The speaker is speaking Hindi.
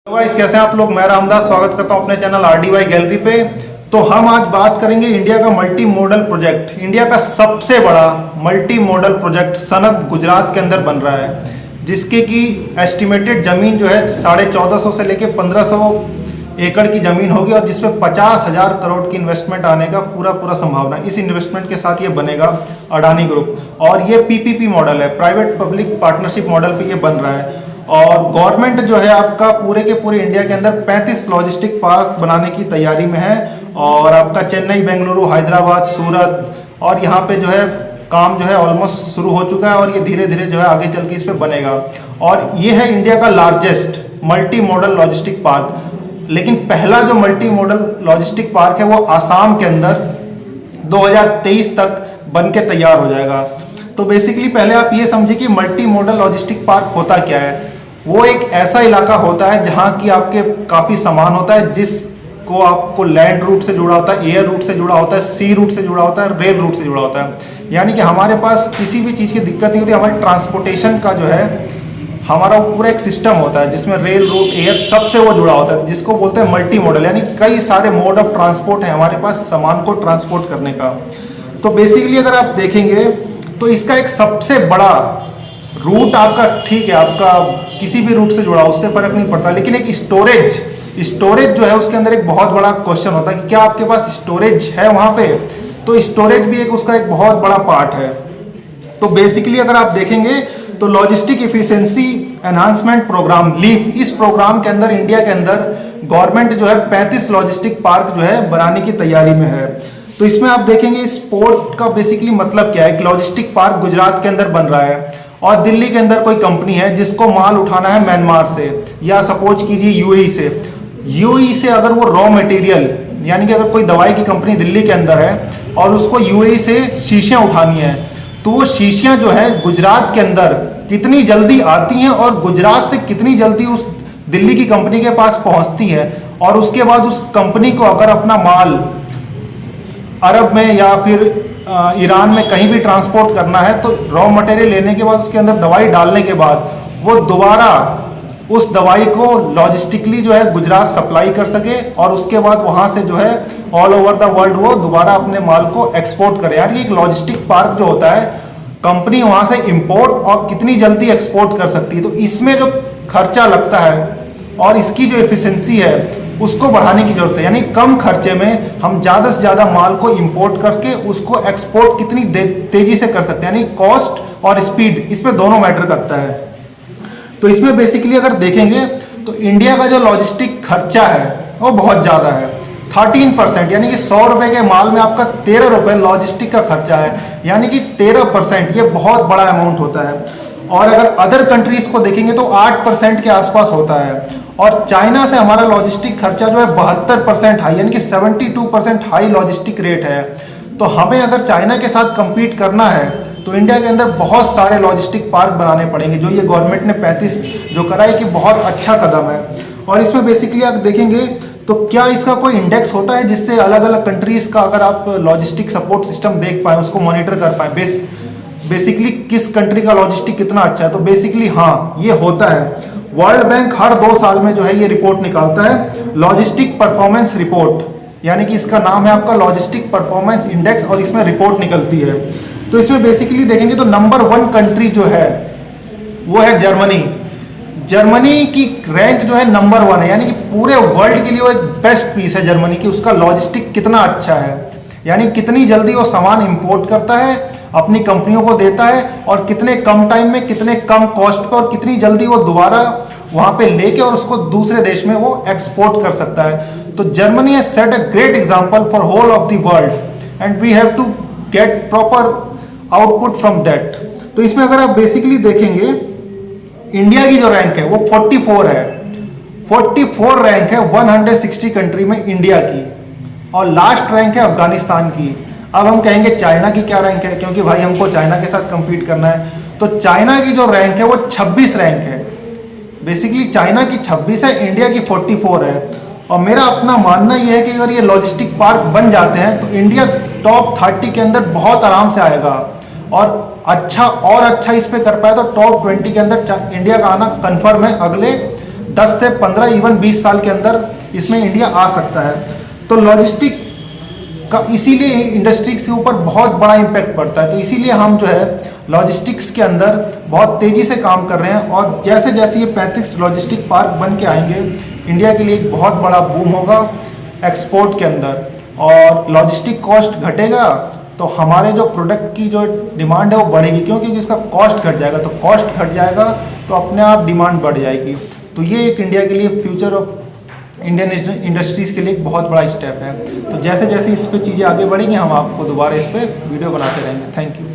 गाइस, कैसे हैं आप लोग। मैं रामदास स्वागत करता हूं अपने चैनल RDY गैलरी पे। तो हम आज बात करेंगे इंडिया का मल्टी मॉडल प्रोजेक्ट। इंडिया का सबसे बड़ा मल्टी मॉडल प्रोजेक्ट सनद गुजरात के अंदर बन रहा है, जिसके की एस्टिमेटेड ज़मीन जो है 1450 से लेके 1500 एकड़ की ज़मीन होगी और जिसमें 50,000 करोड़ की इन्वेस्टमेंट आने का पूरा संभावना। इस इन्वेस्टमेंट के साथ ये बनेगा अडानी ग्रुप, और ये PPP मॉडल है, प्राइवेट पब्लिक पार्टनरशिप मॉडल पे ये बन रहा है। और गवर्नमेंट जो है आपका पूरे के पूरे इंडिया के अंदर 35 लॉजिस्टिक पार्क बनाने की तैयारी में है, और आपका चेन्नई, बेंगलुरु, हैदराबाद, सूरत, और यहाँ पे जो है काम जो है ऑलमोस्ट शुरू हो चुका है, और ये धीरे धीरे जो है आगे चल के इस पे बनेगा। और ये है इंडिया का largest multi modal logistic park. लेकिन पहला जो मल्टी मॉडल लॉजिस्टिक पार्क है वो आसाम के अंदर 2023 तक बन के तैयार हो जाएगा। तो बेसिकली पहले आप ये समझिए कि मल्टी मॉडल लॉजिस्टिक पार्क होता क्या है। वो एक ऐसा इलाका होता है जहाँ की आपके काफ़ी सामान होता है, जिसको आपको लैंड रूट से जुड़ा होता है, एयर रूट से जुड़ा होता है, सी रूट से जुड़ा होता है, रेल रूट से जुड़ा होता है। यानी कि हमारे पास किसी भी चीज़ की दिक्कत नहीं होती। हमारी ट्रांसपोर्टेशन का जो है हमारा पूरा एक सिस्टम होता है जिसमें रेल, रूट, एयर सबसे वो जुड़ा होता है, जिसको बोलते हैं मल्टी मॉडल। यानी कई सारे मोड ऑफ ट्रांसपोर्ट है हमारे पास सामान को ट्रांसपोर्ट करने का। तो बेसिकली अगर आप देखेंगे तो इसका एक सबसे बड़ा रूट आपका, ठीक है, आपका किसी भी रूट से जुड़ा उससे फर्क नहीं पड़ता, लेकिन एक स्टोरेज जो है उसके अंदर एक बहुत बड़ा क्वेश्चन होता है कि क्या आपके पास स्टोरेज है वहाँ पे। तो स्टोरेज भी एक उसका एक बहुत बड़ा पार्ट है। तो बेसिकली अगर आप देखेंगे तो logistic efficiency enhancement program LEAP, इस प्रोग्राम के अंदर इंडिया के अंदर गवर्नमेंट जो है 35 लॉजिस्टिक पार्क जो है बनाने की तैयारी में है। तो इसमें आप देखेंगे इस पोर्ट का बेसिकली मतलब क्या है। एक लॉजिस्टिक पार्क गुजरात के अंदर बन रहा है, और दिल्ली के अंदर कोई कंपनी है जिसको माल उठाना है म्यांमार से, या सपोज कीजिए UAE से। UAE से अगर वो रॉ मटेरियल, यानी कि अगर कोई दवाई की कंपनी दिल्ली के अंदर है और उसको UAE से शीशियाँ उठानी है, तो वो शीशियाँ जो है गुजरात के अंदर कितनी जल्दी आती हैं और गुजरात से कितनी जल्दी उस दिल्ली की कंपनी के पास पहुँचती है, और उसके बाद उस कंपनी को अगर अपना माल अरब में या फिर ईरान में कहीं भी ट्रांसपोर्ट करना है, तो रॉ मटेरियल लेने के बाद उसके अंदर दवाई डालने के बाद वो दोबारा उस दवाई को लॉजिस्टिकली जो है गुजरात सप्लाई कर सके, और उसके बाद वहाँ से जो है ऑल ओवर द वर्ल्ड वो दोबारा अपने माल को एक्सपोर्ट करे। यानी एक लॉजिस्टिक पार्क जो होता है, कंपनी वहाँ से इम्पोर्ट और कितनी जल्दी एक्सपोर्ट कर सकती है। तो इसमें जो खर्चा लगता है और इसकी जो एफिशिएंसी है उसको बढ़ाने की जरूरत है। यानी कम खर्चे में हम ज़्यादा से ज़्यादा माल को इंपोर्ट करके उसको एक्सपोर्ट कितनी तेजी से कर सकते हैं। यानी कॉस्ट और स्पीड, इसमें दोनों मैटर करता है। तो इसमें बेसिकली अगर देखेंगे तो इंडिया का जो लॉजिस्टिक खर्चा है वो बहुत ज़्यादा है, 13%। यानी कि 100 रुपये के माल में आपका 13 रुपये लॉजिस्टिक का खर्चा है, यानी कि 13%। ये बहुत बड़ा अमाउंट होता है। और अगर अदर कंट्रीज़ को देखेंगे तो 8% के आसपास होता है। और चाइना से हमारा लॉजिस्टिक खर्चा जो है 72% हाई, यानी कि 72% हाई लॉजिस्टिक रेट है। तो हमें अगर चाइना के साथ compete करना है तो इंडिया के अंदर बहुत सारे लॉजिस्टिक पार्क बनाने पड़ेंगे, जो ये गवर्नमेंट ने 35 जो करा है कि बहुत अच्छा कदम है। और इसमें बेसिकली आप देखेंगे तो क्या इसका कोई इंडेक्स होता है जिससे अलग अलग कंट्रीज़ का अगर आप लॉजिस्टिक सपोर्ट सिस्टम देख पाएँ, उसको मॉनिटर कर पाएँ, बेसिकली किस कंट्री का लॉजिस्टिक कितना अच्छा है। तो बेसिकली हाँ, ये होता है। वर्ल्ड बैंक हर 2 साल में जो है ये रिपोर्ट निकालता है, लॉजिस्टिक परफॉर्मेंस रिपोर्ट, यानी कि इसका नाम है आपका लॉजिस्टिक परफॉर्मेंस इंडेक्स, और इसमें रिपोर्ट निकलती है। तो इसमें बेसिकली देखेंगे तो नंबर 1 कंट्री जो है वो है जर्मनी। जर्मनी की रैंक जो है नंबर 1 है, यानी कि पूरे वर्ल्ड के लिए वो एक बेस्ट पीस है जर्मनी की। उसका लॉजिस्टिक कितना अच्छा है, यानी कितनी जल्दी वो सामान इंपोर्ट करता है, अपनी कंपनियों को देता है, और कितने कम टाइम में, कितने कम कॉस्ट पर, और कितनी जल्दी वो दोबारा वहाँ पे लेके और उसको दूसरे देश में वो एक्सपोर्ट कर सकता है। तो Germany has set a great example for whole of the world, and we have to get proper output from that. तो इसमें अगर आप बेसिकली देखेंगे इंडिया की जो रैंक है वो 44 है, 44 रैंक है 160 कंट्री में इंडिया की, और लास्ट रैंक है अफगानिस्तान की। अब हम कहेंगे चाइना की क्या रैंक है, क्योंकि भाई हमको चाइना के साथ compete करना है। तो चाइना की जो रैंक है वो 26 रैंक है। बेसिकली चाइना की 26 है, इंडिया की 44 है। और मेरा अपना मानना ये है कि अगर ये लॉजिस्टिक पार्क बन जाते हैं तो इंडिया टॉप 30 के अंदर बहुत आराम से आएगा, और अच्छा इस पे कर पाए तो टॉप 20 के अंदर इंडिया का आना कन्फर्म है अगले 10 से 15 इवन 20 साल के अंदर इसमें इंडिया आ सकता है। तो लॉजिस्टिक का इसीलिए इंडस्ट्रीज के ऊपर बहुत बड़ा इम्पैक्ट पड़ता है। तो इसीलिए हम जो है लॉजिस्टिक्स के अंदर बहुत तेज़ी से काम कर रहे हैं, और जैसे जैसे ये 35 लॉजिस्टिक पार्क बन के आएंगे, इंडिया के लिए एक बहुत बड़ा बूम होगा एक्सपोर्ट के अंदर, और लॉजिस्टिक कॉस्ट घटेगा तो हमारे जो प्रोडक्ट की जो डिमांड है वो बढ़ेगी, क्योंकि इसका कॉस्ट घट जाएगा। तो कॉस्ट घट जाएगा तो अपने आप डिमांड बढ़ जाएगी। तो ये एक इंडिया के लिए फ्यूचर ऑफ इंडियन इंडस्ट्रीज़ के लिए एक बहुत बड़ा स्टेप है। तो जैसे जैसे इस पे चीज़ें आगे बढ़ेंगी हम आपको दोबारा इस पर वीडियो बनाते रहेंगे। Thank you.